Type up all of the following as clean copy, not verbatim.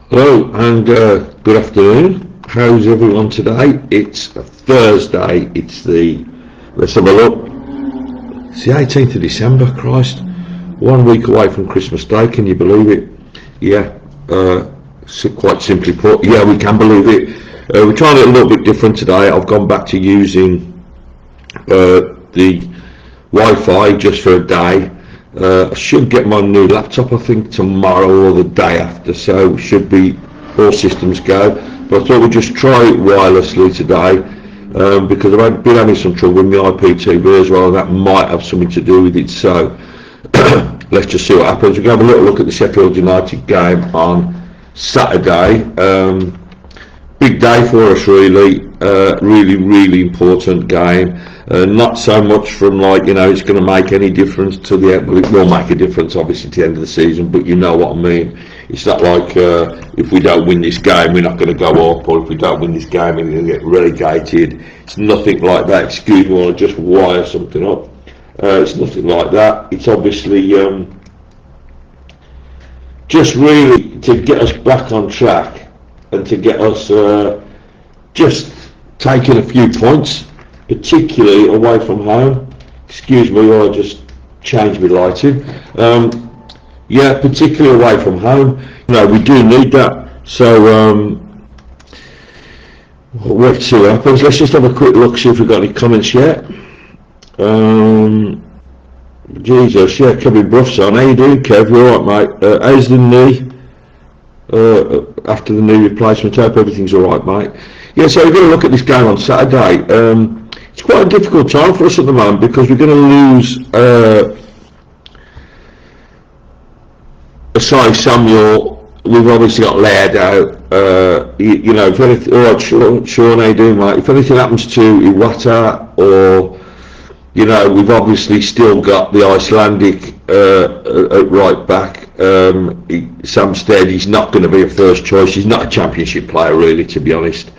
Hello and good afternoon. How's everyone today? It's Thursday. Let's have a look. It's the 18th of December, Christ. 1 week away from Christmas Day, can you believe it? Yeah, quite simply put, yeah, we can believe it. We're trying it a little bit different today. I've gone back to using the Wi-Fi just for a day. I should get my new laptop, I think, tomorrow or the day after, so should be all systems go. But I thought we'd just try it wirelessly today, because I've been having some trouble with my IPTV as well, and that might have something to do with it. So let's just see what happens. We're going to have a little look at the Sheffield United game on Saturday. Big day for us, really. Really important game. Not so much from it's going to make any difference to the end. Well, it will make a difference obviously to the end of the season, but you know what I mean. It's not like if we don't win this game we're not going to go up, or if we don't win this game we're going to get relegated. It's nothing like that. Excuse me, I'll just wire something up. It's nothing like that. It's obviously just really to get us back on track and to get us just taking a few points, particularly away from home. Excuse me while I just change my lighting. Yeah, particularly away from home. We do need that. So let's see what happens. Let's just have a quick look, see if we've got any comments yet. Jesus, yeah, Kevin Bruffson. How you doing, Kev? You alright, mate? How's the knee? After the knee replacement, I hope everything's alright, mate. Yeah, so we're going to look at this game on Saturday. It's quite a difficult time for us at the moment because we're going to lose Asai Samuel. We've obviously got Laird out. If anything, alright, Sean, how you doing, mate? If anything happens to Iwata, or we've obviously still got the Icelandic at right back. Sam Stead, he's not going to be a first choice. He's not a championship player, really, to be honest.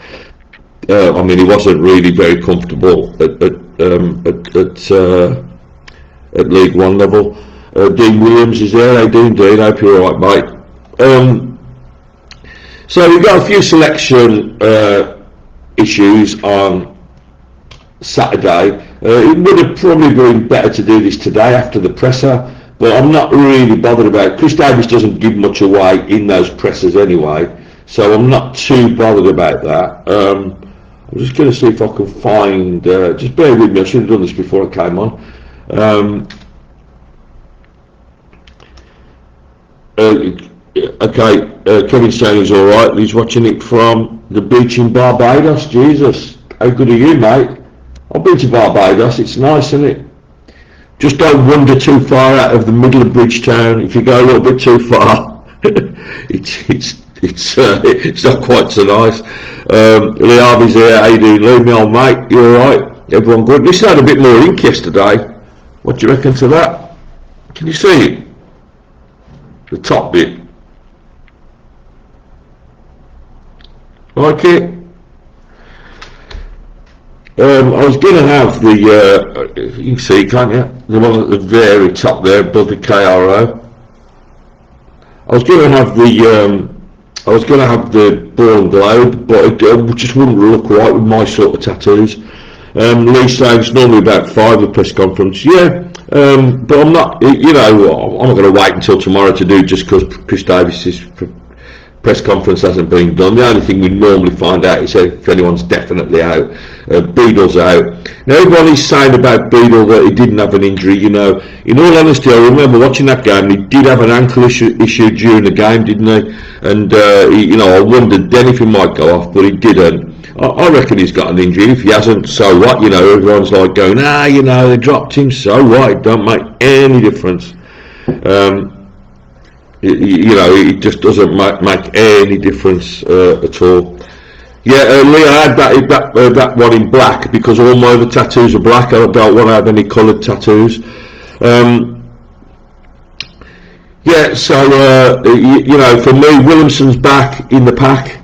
He wasn't really very comfortable at League One level. Dean Williams is there. How you doing, Dean? Hope you're all right, mate. So we've got a few selection issues on Saturday. It would have probably been better to do this today after the presser, but I'm not really bothered about it. Chris Davies doesn't give much away in those pressers anyway, so I'm not too bothered about that. I'm just going to see if I can find, just bear with me, I should have done this before I came on. Kevin's saying he's alright, he's watching it from the beach in Barbados. Jesus, how good are you, mate? I've been to Barbados, it's nice, isn't it? Just don't wander too far out of the middle of Bridgetown. If you go a little bit too far, it's not quite so nice. Lee Harvey's here. How you doing, Lee? Me old mate, you alright? Everyone good? This had a bit more ink yesterday. What do you reckon to that? Can you see it? The top bit. Like it? I was going to have the, you can see, can't you? The one at the very top there, above the KRO. I was going to have the ball and globe, but it just wouldn't look right with my sort of tattoos. Lee saying it's normally about 5 at press conference. Yeah, but I'm not. I'm not going to wait until tomorrow to do just because Chris Davies' press conference hasn't been done. The only thing we normally find out is if anyone's definitely out. Beadle's out. Now everyone is saying about Beadle that he didn't have an injury. In all honesty, I remember watching that game. He did have an ankle issue during the game, didn't he? And I wondered then if he might go off, but he didn't. I reckon he's got an injury. If he hasn't, so what? Everyone's like going, they dropped him, so what? It don't make any difference. It just doesn't make any difference at all. Yeah, Lee, I had that one in black because all my other tattoos are black. I don't want to have any coloured tattoos. Yeah, so for me, Williamson's back in the pack.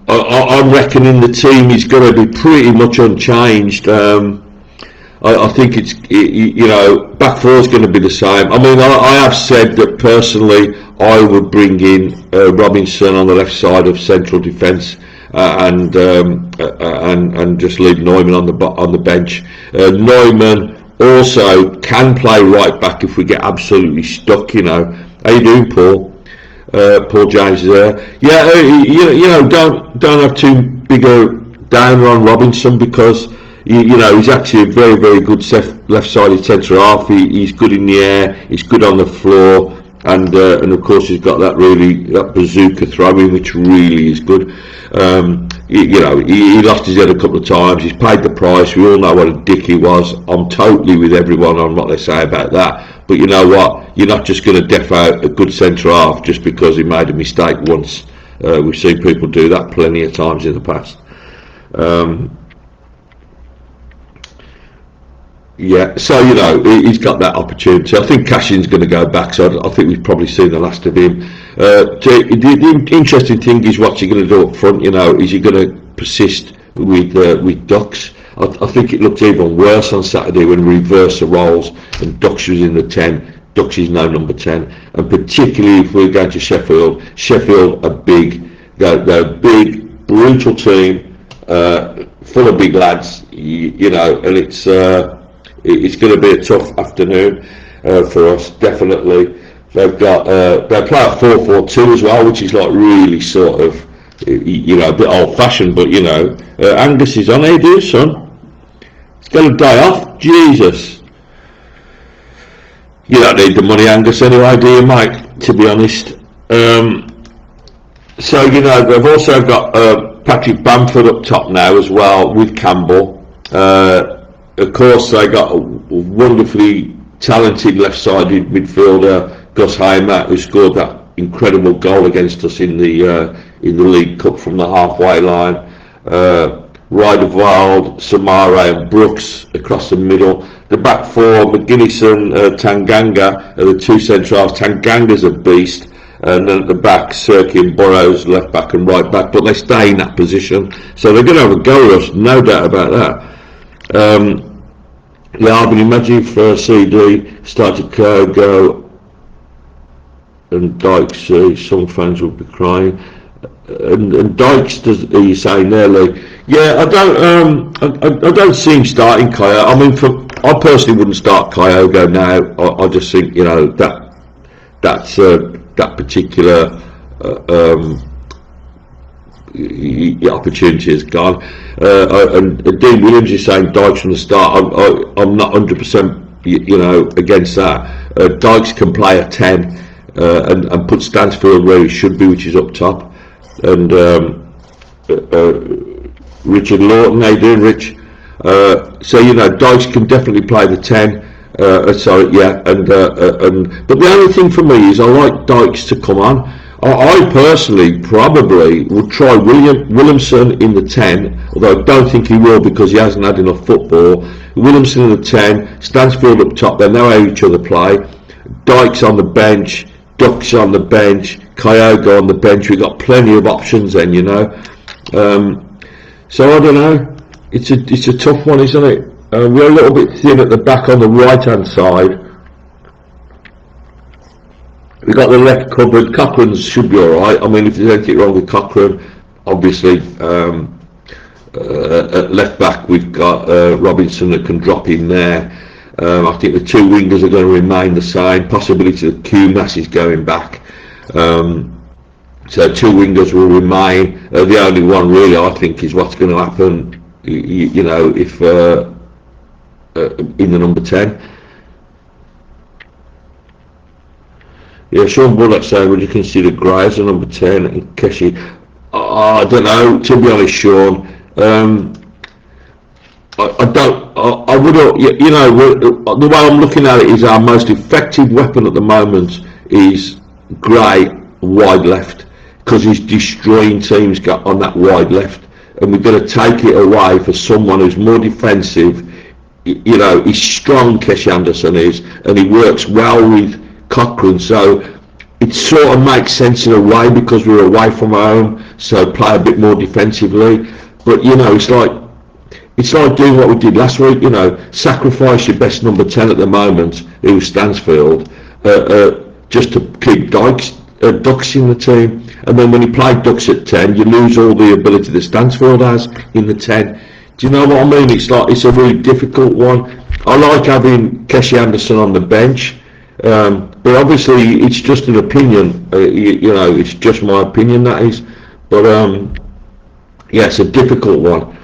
I'm reckoning the team is going to be pretty much unchanged. I think you know, back four is going to be the same. I mean, I have said that personally I would bring in Robinson on the left side of central defence, and just leave Neumann on the bench. Neumann also can play right back if we get absolutely stuck. You know, how you doing, Paul? Paul James is there. Yeah, you know, don't have too big a downer on Robinson, because you know, he's actually a very, very good left-sided centre half. He's good in the air, he's good on the floor, and of course he's got that bazooka throwing, which really is good. You know, he lost his head a couple of times. He's paid the price. We all know what a dick he was. I'm totally with everyone on what they say about that. But you know what? You're not just going to def out a good centre half just because he made a mistake once. We've seen people do that plenty of times in the past. Yeah, so you know, he's got that opportunity. I think Cashin's going to go back, so I think we've probably seen the last of him. The interesting thing is, what's he going to do up front? You know, is he going to persist with Dux? I think it looked even worse on Saturday when we reversed the roles and Dux was in the 10. Dux is now number 10, and particularly if we're going to Sheffield. Sheffield are big. They're a big, brutal team, full of big lads. You know, and it's going to be a tough afternoon for us, definitely. They've got they play a 4-4-2 as well, which is like really sort of, you know, a bit old-fashioned. But you know, Angus is on. How you doing, son? He's got a day off. Jesus, you don't need the money, Angus, anyway, do you, mate? To be honest. So you know, they've also got Patrick Bamford up top now as well with Campbell. Of course, they got a wonderfully talented left-sided midfielder, Gus Heimer, who scored that incredible goal against us in the League Cup from the halfway line. Riedewald, Samara and Brooks across the middle. The back four, McGuinness and Tanganga are the two centre-halves. Tanganga's a beast. And then at the back, Serki and Burrows, left back and right back. But they stay in that position. So they're going to have a go at us, no doubt about that. Yeah, I can imagine if CD started to go and Dykes, some fans would be crying. And Dykes, are you saying there, Lee? Yeah, I don't see him starting Kyogo. I mean, I personally wouldn't start Kyogo now. I just think, you know, that particular opportunity is gone. And Dean Williams is saying Dykes from the start. I'm not 100%, you know, against that. Dykes can play a 10 and put Stansfield where he should be, which is up top. And Richard Lawton, how you doing, Rich? So you know, Dykes can definitely play the 10. Sorry, yeah, and but the only thing for me is I like Dykes to come on. I personally probably would try Williamson in the 10, although I don't think he will because he hasn't had enough football. Williamson in the 10, Stansfield up top, they know how each other play. Dykes on the bench, Ducks on the bench, Kyogo on the bench. We've got plenty of options then, you know. So I don't know. It's a tough one, isn't it? We're a little bit thin at the back on the right hand side. We got the left covered. Cochrane's should be alright. I mean, if there's anything wrong with Cochrane, obviously at left back we've got Robinson that can drop in there. I think the two wingers are going to remain the same. Possibility that Kumas is going back. So two wingers will remain. The only one really, I think, is what's going to happen. You know, if in the number 10. Yeah, Sean Bullock saying, would you consider Gray as a number 10 and Keshi? I don't know, to be honest, Sean. I would, you know, the way I'm looking at it is our most effective weapon at the moment is Gray wide left, because he's destroying teams on that wide left, and we're going to take it away for someone who's more defensive. You know, he's strong, Keshi Anderson is, and he works well with Cochrane, so it sort of makes sense in a way because we're away from home, so play a bit more defensively. But you know, it's like it's like doing what we did last week, you know, sacrifice your best number 10 at the moment, who's Stansfield, just to keep Ducks in the team. And then when you play Ducks at 10, you lose all the ability that Stansfield has in the 10. Do you know what I mean? It's a really difficult one. I like having Keshy Anderson on the bench, but obviously it's just an opinion. You know, it's just my opinion, that is. But yeah, it's a difficult one.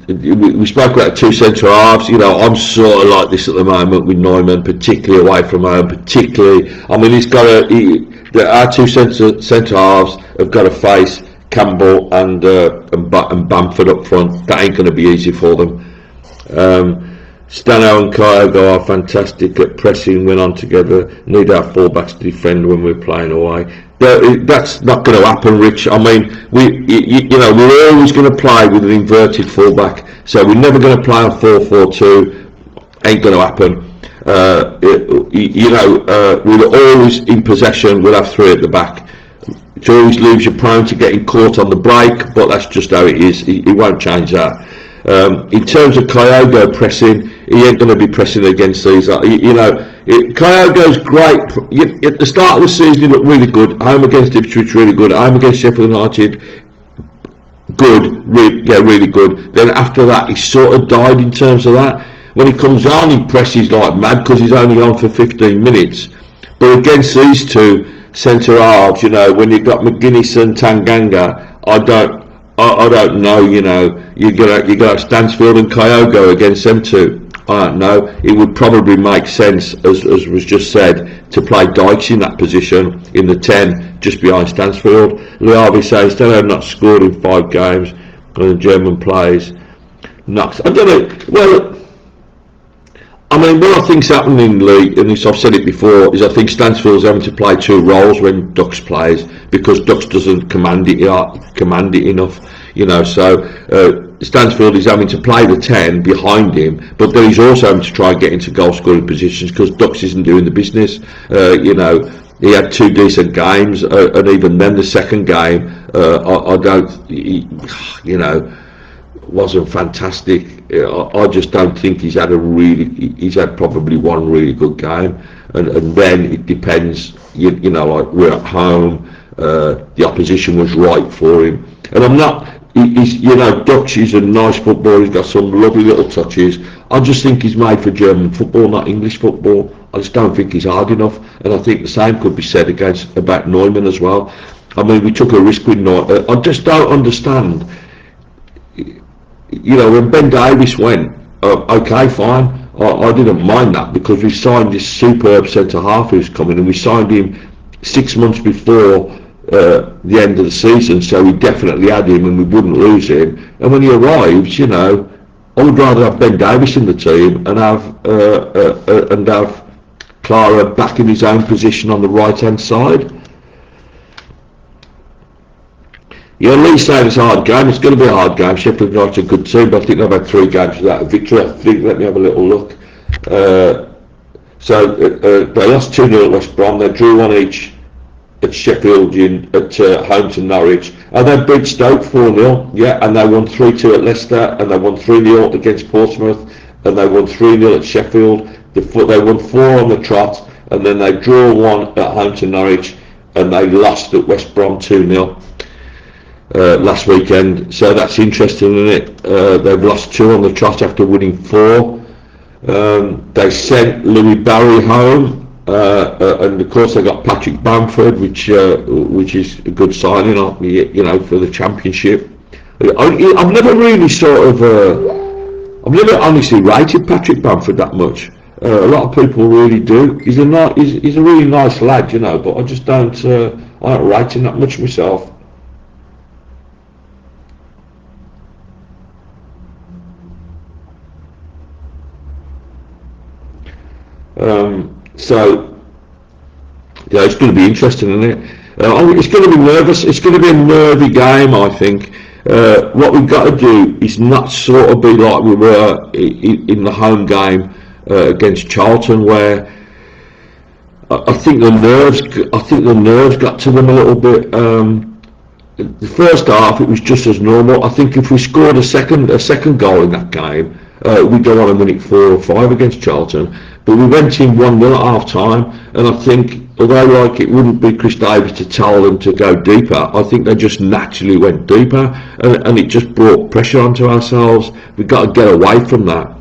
We spoke about two centre halves. You know, I'm sort of like this at the moment with Neumann, particularly away from home. Particularly, I mean, our two centre halves have got to face Campbell and Bamford up front. That ain't going to be easy for them. Stano and Kyogo are fantastic at pressing when on together. Need our fullbacks to defend when we're playing away. That's not going to happen, Rich. I mean, we're always going to play with an inverted fullback, so we're never going to play on 4-4-2. Ain't going to happen. We're always in possession. We'll have three at the back. It always leaves you prone to getting caught on the break, but that's just how it is. It won't change that. In terms of Kyogo pressing, he ain't going to be pressing against these. Kyogo's great. At the start of the season, he looked really good. Home against Ipswich, really good. Home against Sheffield United, good. Really good. Then after that, he sort of died in terms of that. When he comes on, he presses like mad because he's only on for 15 minutes. But against these two centre halves, you know, when you've got McGuinness and Tanganga, I don't know, you know, you got Stansfield and Kyogo against them two. I don't know. It would probably make sense, as was just said, to play Dykes in that position in the 10, just behind Stansfield. Liavi says Steno not scored in 5 games, and the German plays. Nuts. I don't know. Well, I mean, what I think's happening, Lee, and I've said it before, is I think Stansfield's having to play 2 roles when Ducks plays, because Ducks doesn't command it enough, you know. So Stansfield is having to play the 10 behind him, but then he's also having to try and get into goal scoring positions because Ducks isn't doing the business. You know, he had 2 decent games, and even then the second game, wasn't fantastic. I just don't think he's had probably one really good game, and then it depends. You know, like, we're at home, the opposition was right for him, and I'm not. Dutch is a nice footballer. He's got some lovely little touches. I just think he's made for German football, not English football. I just don't think he's hard enough, and I think the same could be said about Neumann as well. I mean, we took a risk with Neumann. I just don't understand. You know, when Ben Davies went, okay, fine. I didn't mind that because we signed this superb centre half who's coming, and we signed him 6 months before the end of the season, so we definitely had him and we wouldn't lose him. And when he arrives, you know, I would rather have Ben Davies in the team and have Clara back in his own position on the right hand side. Yeah, Lee saying it's a hard game. It's going to be a hard game. Sheffield United's a good team, but I think they've had 3 games without a victory. I think. Let me have a little look. They lost 2-0 at West Brom. They drew 1 each at Sheffield at home to Norwich, and they beat Stoke 4-0. Yeah, and they won 3-2 at Leicester, and they won 3-0 against Portsmouth, and they won 3-0 at Sheffield. They won 4 on the trot, and then they draw 1 at home to Norwich, and they lost at West Brom 2-0. Last weekend, so that's interesting, isn't it? They've lost 2 on the trot after winning 4. They sent Louis Barry home, and of course they got Patrick Bamford, which is a good signing, you know, for the Championship. I've never really I've never honestly rated Patrick Bamford that much. A lot of people really do. He's a really nice lad, you know, but I just don't rate him that much myself. So yeah, it's going to be interesting, isn't it? It's going to be nervous. It's going to be a nervy game, I think. What we've got to do is not sort of be like we were in the home game against Charlton, where I think the nerves got to them a little bit. the first half it was just as normal. I think if we scored a second goal in that game, we'd go on and win it 4-5 against Charlton. But we went in 1-0 at half time, and I think although like it wouldn't be Chris Davies to tell them to go deeper, I think they just naturally went deeper, and it just brought pressure onto ourselves. We've got to get away from that.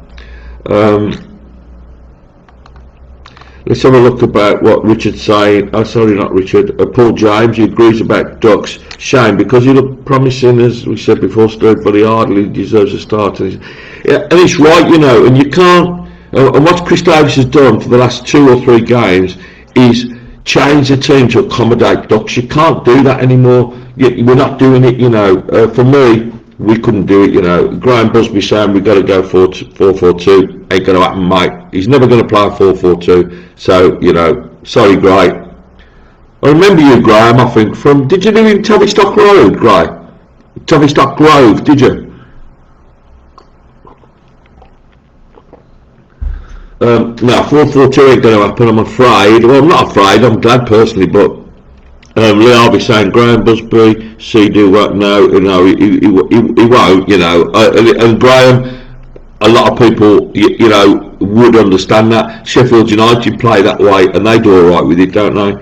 Let's have a look about what Richard's saying. Oh, sorry, not Richard. Paul James, he agrees about Ducks. Shame, because he looked promising, as we said before, Stuart, but he hardly deserves a start. And it's right, you know, and you can't. And what Chris Davies has done for the last 2 or 3 games is change the team to accommodate Ducks. You can't do that anymore. We're not doing it, you know. For me, we couldn't do it, you know. Graham Busby saying we've got to go 4-4-2 ain't going to happen, mate. He's never going to play 4-4-2. So, you know, sorry, Gray. I remember you, Graham, I think, from, did you live in Tavistock Road, Gray? Tavistock Grove, did you? No, 4-4-2 ain't going to happen, I'm afraid. Well, I'm not afraid, I'm glad personally, but Lee Harvey saying Graham Busby, CD won't know, you know, he won't, you know, and Graham, a lot of people, you know, would understand that. Sheffield United play that way, and they do all right with it, don't they?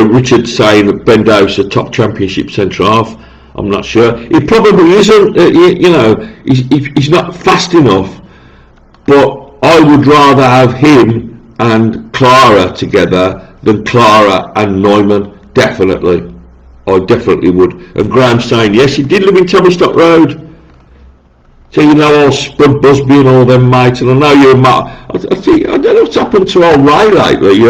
Richard saying that Ben Davies is a top Championship centre half. I'm not sure. He probably isn't. You know, he's not fast enough. But I would rather have him and Clara together than Clara and Neumann. Definitely. I definitely would. And Graham saying, yes, he did live in Tavistock Road. So you know all Spud Busby and all them mates, and I know you're I don't know what's happened to old Ray lately.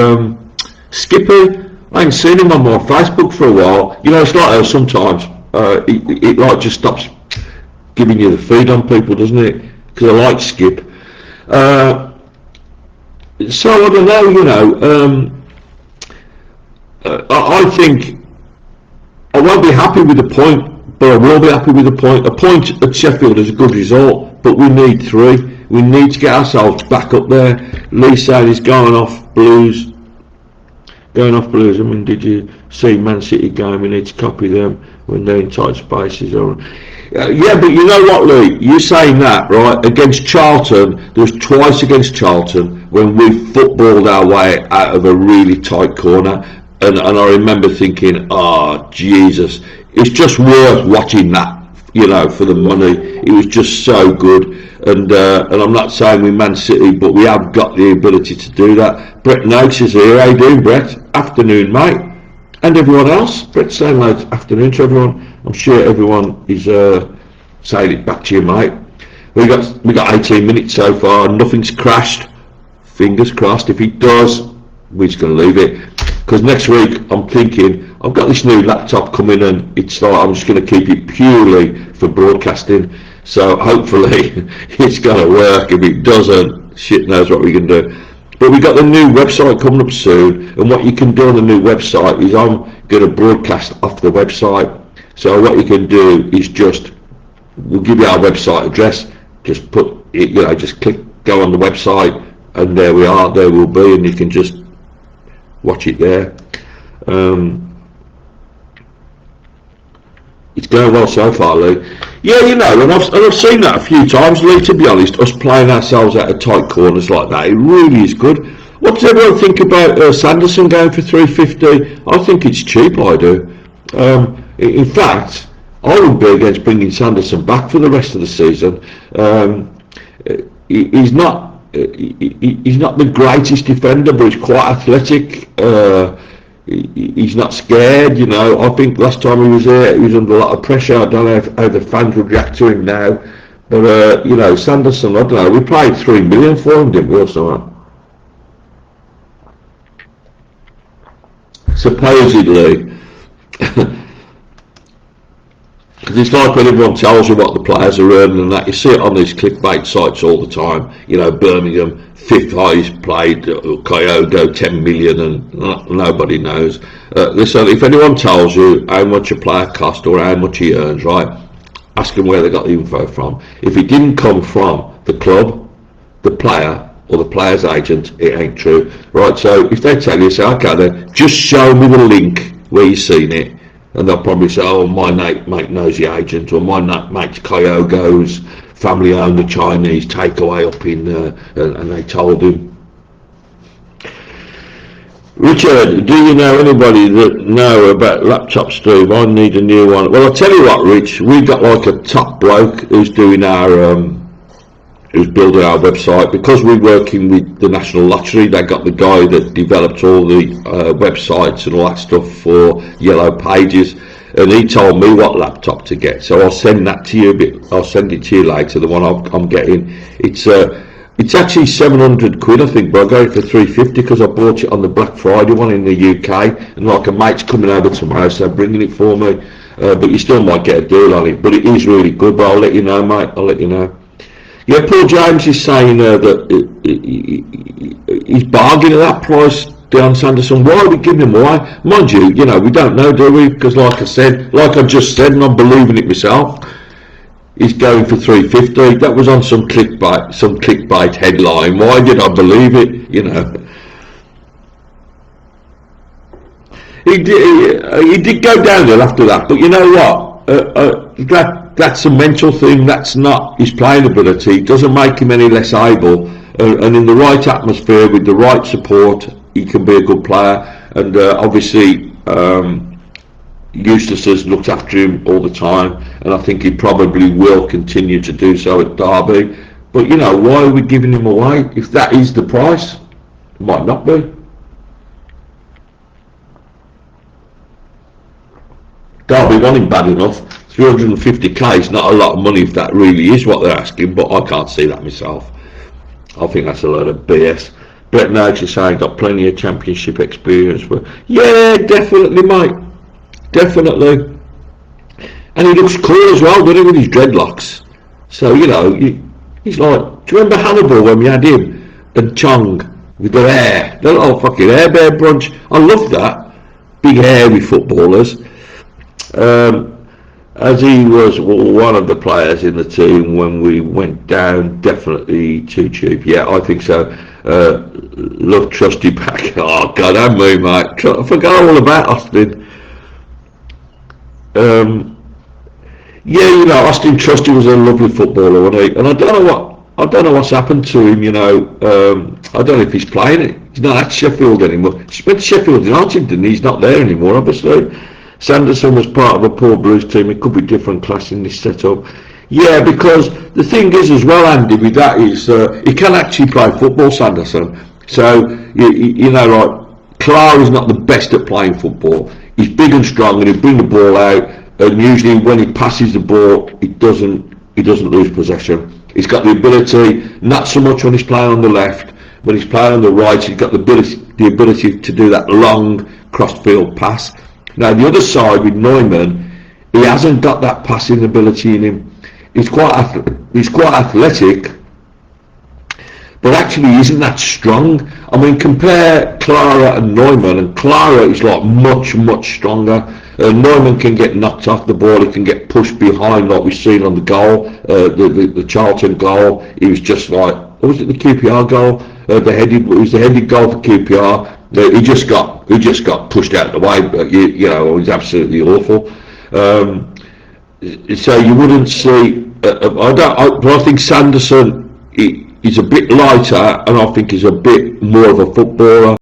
Skippy, I ain't seen him on my Facebook for a while. You know, it's like that sometimes. It like just stops giving you the feed on people, doesn't it? Because I like Skip. So I don't know, you know. I think I won't be happy with the point, but I will be happy with the point. A point at Sheffield is a good result, but we need 3. We need to get ourselves back up there. Lee saying he's going off Blues. I mean, did you see Man City game? We need to copy them when they're in tight spaces. Yeah, but you know what, Lee? You're saying that, right? Against Charlton, there was twice against Charlton when we footballed our way out of a really tight corner. And I remember thinking, oh, Jesus, it's just worth watching that, you know, for the money. It was just so good. And I'm not saying we're Man City, but we have got the ability to do that. Brett Noakes is here. How you doing, Brett? Afternoon, mate. And everyone else. Brett's saying afternoon to everyone. I'm sure everyone is saying it back to you, mate. We got 18 minutes so far. Nothing's crashed. Fingers crossed. If it does, we're just going to leave it. Because next week, I'm thinking, I've got this new laptop coming, and it's like I'm just going to keep it purely for broadcasting. So hopefully it's going to work. If it doesn't, shit knows what we can do. But we've got the new website coming up soon, and what you can do on the new website is I'm going to broadcast off the website. So what you can do is we'll give you our website address, just put it, you know, just go on the website, and there we are, there we'll be, and you can just watch it there. It's going well so far, Lee. Yeah, you know, and I've seen that a few times, Lee, to be honest, us playing ourselves out of tight corners like that. It really is good. What does everyone think about Sanderson going for 350? I think it's cheap, I do. In fact, I would be against bringing Sanderson back for the rest of the season. He's not the greatest defender, but he's quite athletic. He's not scared, you know. I think last time he was there, he was under a lot of pressure. I don't know how the fans would react to him now. But, you know, Sanderson, I don't know. We paid $3 million for him, didn't we, or something? Supposedly. Because it's like when everyone tells you what the players are earning and that. You see it on these clickbait sites all the time. You know, Birmingham, 5th highest paid, Kyoto, 10 million, and nobody knows. Listen, if anyone tells you how much a player costs or how much he earns, right, ask them where they got the info from. If it didn't come from the club, the player, or the player's agent, it ain't true. Right, so if they tell you, say, okay then, just show me the link where you've seen it, and they'll probably say, oh, my mate knows the agent, or my mate's Kyogo's family owned a Chinese takeaway up in, and they told him. Richard, do you know anybody that know about laptop Steve? I need a new one. Well, I'll tell you what, Rich, we've got like a top bloke who's doing our, who's building our website. Because we're working with the National Lottery, they got the guy that developed all the websites and all that stuff for Yellow Pages, and he told me what laptop to get. So I'll send that to you. I'll send it to you later. The one I'm getting. It's actually 700 quid, I think, but I got it for 350 because I bought it on the Black Friday one in the UK, and like a mate's coming over tomorrow, so they're bringing it for me. But you still might get a deal on it. But it is really good. But I'll let you know, mate. I'll let you know. Yeah, Paul James is saying that he's bargaining at that price, Deion Sanderson. Why are we giving him away? Mind you, we don't know, do we? Because like I just said, and I'm believing it myself, he's going for 350. That was on some clickbait headline. Why did I believe it? He did go downhill after that, but you know what? That's a mental thing. That's not his playing ability. It doesn't make him any less able. And in the right atmosphere, with the right support, he can be a good player. And obviously, Eustace has looked after him all the time, and I think he probably will continue to do so at Derby. But why are we giving him away? If that is the price, it might not be. Derby want him bad enough. 350k is not a lot of money if that really is what they're asking, but I can't see that myself. I think that's a load of BS. Brett Noakes is saying got plenty of championship experience. But yeah, definitely, mate. Definitely. And he looks cool as well, doesn't he, with his dreadlocks. So, he's like, do you remember Hannibal when we had him and Chong with their hair? The little fucking hair bear brunch. I love that. Big hairy footballers. As he was one of the players in the team when we went down, definitely too cheap. Yeah, I think so. Love Trusty back. Oh, God, and me, mate. I forgot all about Austin. Yeah, Austin Trusty was a lovely footballer, wasn't he? And I don't know what's happened to him. I don't know if he's playing it. He's not at Sheffield anymore. He went to Sheffield United, and he's not there anymore, obviously. Sanderson was part of a poor Blues team. It could be different class in this setup. Yeah, because the thing is as well, Andy, with that is he can actually play football, Sanderson. So, like, Clark is not the best at playing football. He's big and strong, and he'll bring the ball out, and usually when he passes the ball, he doesn't lose possession. He's got the ability, not so much when he's playing on the left. When he's playing on the right, he's got the ability to do that long cross-field pass. Now, the other side with Neumann, he hasn't got that passing ability in him. He's quite athletic, but actually he isn't that strong. I mean, compare Clara and Neumann, and Clara is like much, much stronger. Neumann can get knocked off the ball, he can get pushed behind like we've seen on the goal, the Charlton goal. He was just like, what was it, the QPR goal? It was the headed goal for QPR. He just got pushed out of the way, but it was absolutely awful. So you wouldn't see. But I think Sanderson is a bit lighter, and I think he's a bit more of a footballer.